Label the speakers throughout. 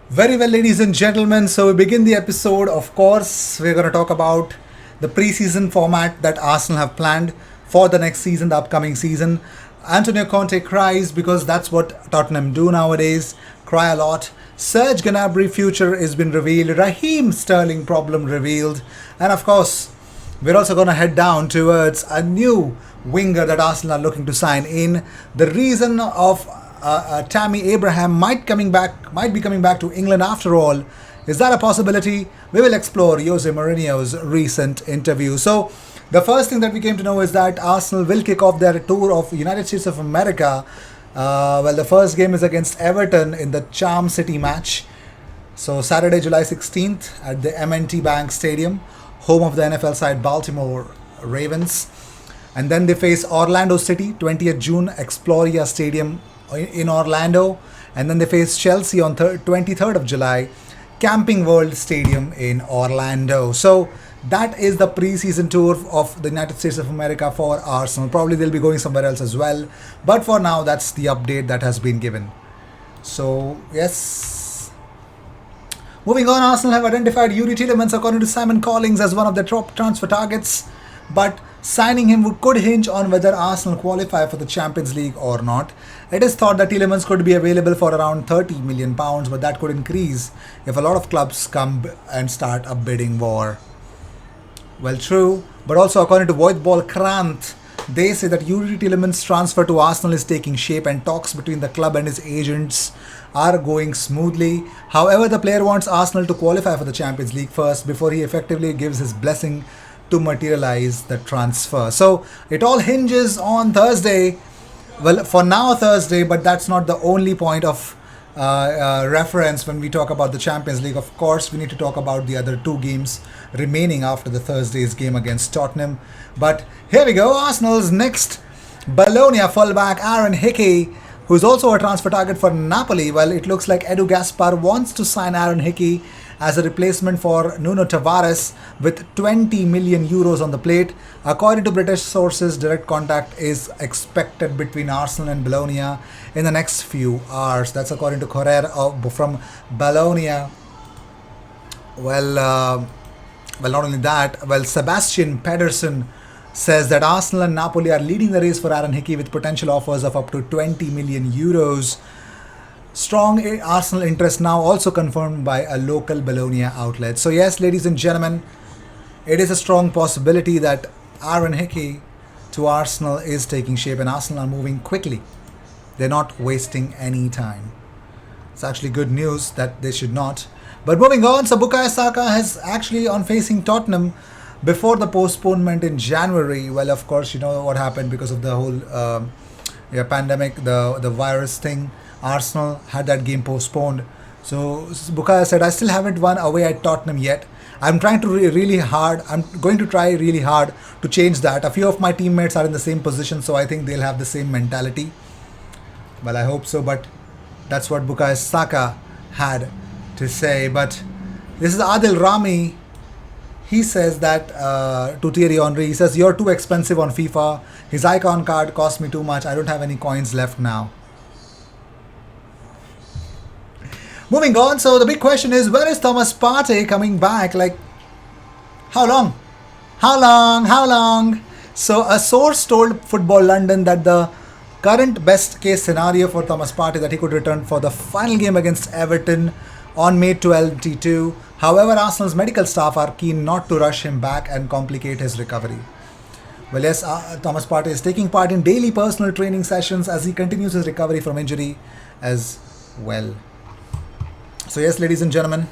Speaker 1: Very well, ladies and gentlemen. So we begin the episode. Of course, we're going to talk about the preseason format that Arsenal have planned for the next season, the upcoming season. Antonio Conte cries because that's what Tottenham do nowadays. Cry a lot. Serge Gnabry future has been revealed. Raheem Sterling problem revealed. And of course, we're also going to head down towards a new winger that Arsenal are looking to sign in. The reason of Tammy Abraham might be coming back to England after all. Is that a possibility? We will explore Jose Mourinho's recent interview. So, the first thing that we came to know is that Arsenal will kick off their tour of United States of America. The first game is against Everton in the Charm City match. So Saturday, July 16th at the M&T Bank Stadium, home of the NFL side Baltimore Ravens. And then they face Orlando City, 20th June, Exploria Stadium in Orlando. And then they face Chelsea on 23rd of July, Camping World Stadium in Orlando. So that is the preseason tour of the United States of America for Arsenal. Probably they'll be going somewhere else as well. But for now, that's the update that has been given. So, yes. Moving on, Arsenal have identified Yerry Tielemans according to Simon Collins as one of their top transfer targets. But signing him could hinge on whether Arsenal qualify for the Champions League or not. It is thought that Tielemans could be available for around £30 million, but that could increase if a lot of clubs come and start a bidding war. Well, true, but also according to Voetbal Krant, they say that Yerry Tielemans' transfer to Arsenal is taking shape and talks between the club and his agents are going smoothly. However, the player wants Arsenal to qualify for the Champions League first before he effectively gives his blessing to materialize the transfer. So it all hinges on Thursday. Well, for now Thursday, but that's not the only point of reference when we talk about the Champions League. Of course, we need to talk about the other two games remaining after the Thursday's game against Tottenham. But here we go. Arsenal's next Bologna fullback Aaron Hickey, who's also a transfer target for Napoli. Well, it looks like Edu Gaspar wants to sign Aaron Hickey as a replacement for Nuno Tavares with 20 million euros on the plate. According to British sources, direct contact is expected between Arsenal and Bologna in the next few hours. That's according to Corriere from Bologna. Not only that, Sebastian Pedersen says that Arsenal and Napoli are leading the race for Aaron Hickey with potential offers of up to 20 million euros. Strong Arsenal interest now also confirmed by a local Bologna outlet. So yes, ladies and gentlemen, it is a strong possibility that Aaron Hickey to Arsenal is taking shape and Arsenal are moving quickly. They're not wasting any time. It's actually good news that they should not. But moving on, so Bukayo Saka has actually on facing Tottenham before the postponement in January. Well, of course, you know what happened because of the whole pandemic, the virus thing. Arsenal had that game postponed. So Bukayo said, I still haven't won away at Tottenham yet. I'm trying to I'm going to try really hard to change that. A few of my teammates are in the same position, so I think they'll have the same mentality. Well, I hope so, but that's what Bukayo Saka had to say. But this is Adil Rami. He says that to Thierry Henry, he says, you're too expensive on FIFA. His icon card cost me too much. I don't have any coins left now. Moving on, so the big question is, where is Thomas Partey coming back? Like, how long? How long? How long? So a source told Football London that the current best case scenario for Thomas Partey that he could return for the final game against Everton on May 22. However, Arsenal's medical staff are keen not to rush him back and complicate his recovery. Well, yes, Thomas Partey is taking part in daily personal training sessions as he continues his recovery from injury as well. So yes, ladies and gentlemen,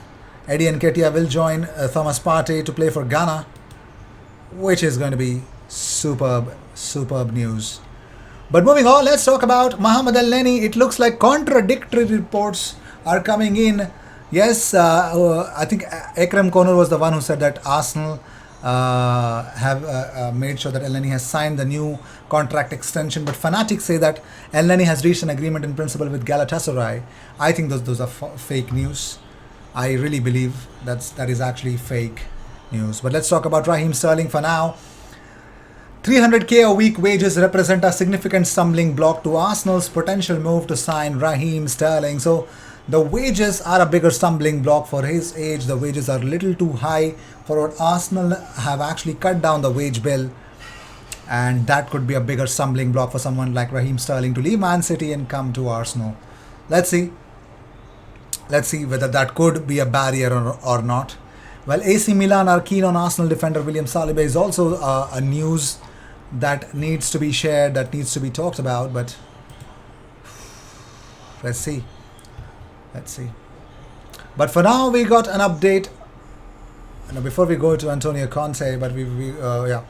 Speaker 1: Eddie Nketiah will join Thomas Partey to play for Ghana, which is going to be superb news. But moving on, let's talk about Mohamed Elneny. It looks like contradictory reports are coming in. Yes, I think Ekrem Konur was the one who said that Arsenal have made sure that Elneny has signed the new contract extension, but fanatics say that Elneny has reached an agreement in principle with Galatasaray. I think those are fake news. I really believe that is actually fake news. But let's talk about Raheem Sterling for now. 300k a week wages represent a significant stumbling block to Arsenal's potential move to sign Raheem Sterling. So The wages are a bigger stumbling block for his age. The wages are a little too high for what Arsenal have actually cut down the wage bill, and that could be a bigger stumbling block for someone like Raheem Sterling to leave Man City and come to Arsenal. Let's see. Let's see whether that could be a barrier or not. Well, AC Milan are keen on Arsenal defender William Saliba is also a news that needs to be shared, that needs to be talked about, but let's see. Let's see. But for now, we got an update. Now, before we go to Antonio Conte, but yeah.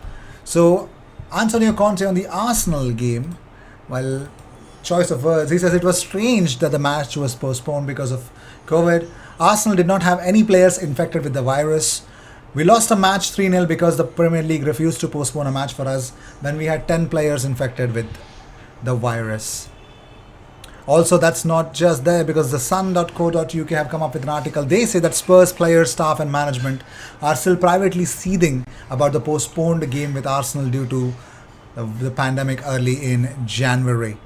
Speaker 1: So, Antonio Conte on the Arsenal game, well, choice of words, he says it was strange that the match was postponed because of COVID. Arsenal did not have any players infected with the virus. We lost a match 3-0 because the Premier League refused to postpone a match for us when we had 10 players infected with the virus. Also, that's not just there, because the sun.co.uk have come up with an article. They say that Spurs players, staff and management are still privately seething about the postponed game with Arsenal due to the pandemic early in January.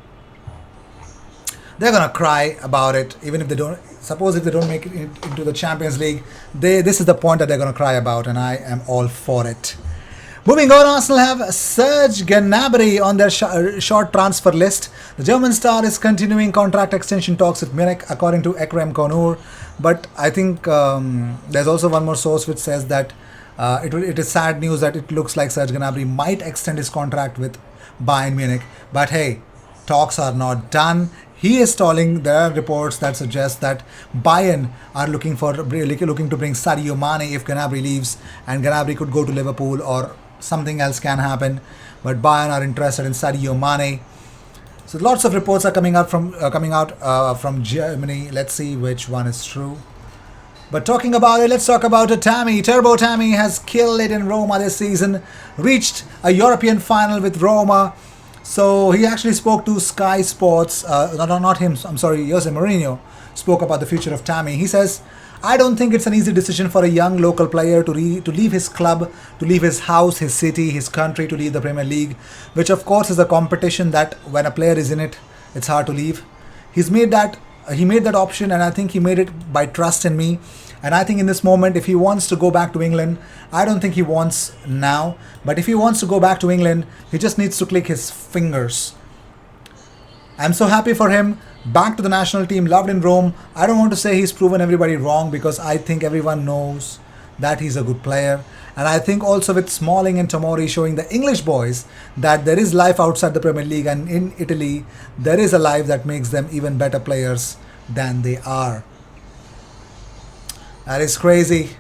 Speaker 1: They're going to cry about it, even if they don't. Suppose if they don't make it into the Champions League, this is the point that they're going to cry about, and I am all for it. Moving on, Arsenal have Serge Gnabry on their short transfer list. The German star is continuing contract extension talks with Munich, according to Ekrem Konur. But I think there's also one more source which says that it is sad news that it looks like Serge Gnabry might extend his contract with Bayern Munich. But hey, talks are not done. He is stalling. There are reports that suggest that Bayern are looking to bring Sadio Mane if Gnabry leaves, and Gnabry could go to Liverpool or something else can happen. But Bayern are interested in Sadio Mane. So lots of reports are coming out from Germany. Let's see which one is true. But talking about it, let's talk about Tammy. Turbo Tammy has killed it in Roma this season. Reached a European final with Roma. So he actually spoke to Sky Sports, not him, I'm sorry, Jose Mourinho spoke about the future of Tammy. He says, I don't think it's an easy decision for a young local player to leave his club, to leave his house, his city, his country, to leave the Premier League, which of course is a competition that when a player is in it, it's hard to leave. He made that option, and I think he made it by trust in me. And I think in this moment, if he wants to go back to England, I don't think he wants now, but if he wants to go back to England, he just needs to click his fingers. I'm so happy for him. Back to the national team, loved in Rome. I don't want to say he's proven everybody wrong, because I think everyone knows that he's a good player. And I think also with Smalling and Tomori showing the English boys that there is life outside the Premier League, and in Italy, there is a life that makes them even better players than they are. That is crazy.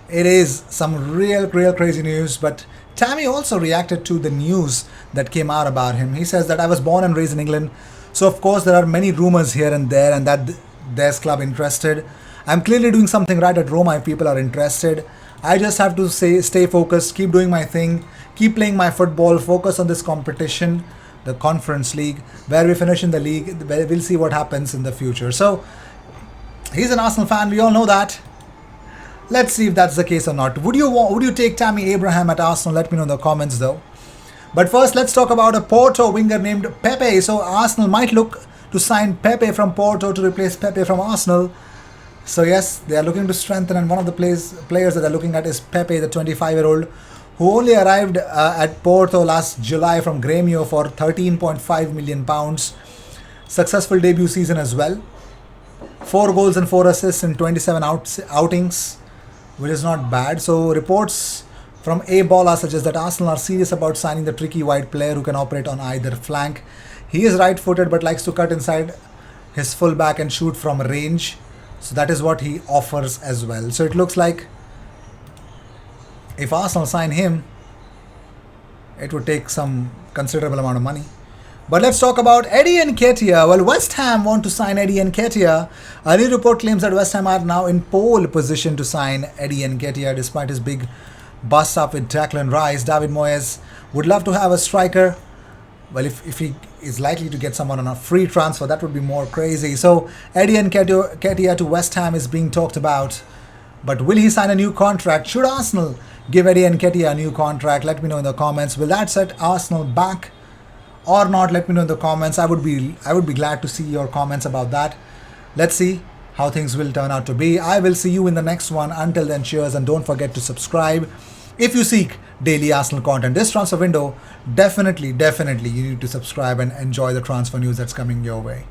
Speaker 1: It is some real crazy news. But Tammy also reacted to the news that came out about him. He says that I was born and raised in England, so of course there are many rumors here and there, and that there's club interested. I'm clearly doing something right at Roma if people are interested. I just have to stay focused, keep doing my thing, keep playing my football, focus on this competition, the Conference League, where we finish in the league. We'll see what happens in the future. So he's an Arsenal fan, we all know that. Let's see if that's the case or not. Would you take Tammy Abraham at Arsenal? Let me know in the comments though. But first, let's talk about a Porto winger named Pepe. So Arsenal might look to sign Pepe from Porto to replace Pepe from Arsenal. So yes, they are looking to strengthen, and one of the players that they're looking at is Pepe, the 25-year-old, who only arrived at Porto last July from Grêmio for £13.5 million. Successful debut season as well. 4 goals and 4 assists in 27 outings, which is not bad. So reports from A-Bola suggest that Arsenal are serious about signing the tricky wide player who can operate on either flank. He is right-footed but likes to cut inside his fullback and shoot from range. So that is what he offers as well. So it looks like if Arsenal sign him, it would take some considerable amount of money. But let's talk about Eddie Nketiah. Well, West Ham want to sign Eddie Nketiah. A new report claims that West Ham are now in pole position to sign Eddie Nketiah despite his big bust up with Declan Rice. David Moyes would love to have a striker. Well, if he is likely to get someone on a free transfer, that would be more crazy. So Eddie Nketiah to West Ham is being talked about. But will he sign a new contract? Should Arsenal give Eddie Nketiah a new contract? Let me know in the comments. Will that set Arsenal back or not? Let me know in the comments. I would be glad to see your comments about that. Let's see. how things will turn out to be. I will see you in the next one. Until then, cheers, and don't forget to subscribe. If you seek daily Arsenal content this transfer window, definitely you need to subscribe and enjoy the transfer news that's coming your way.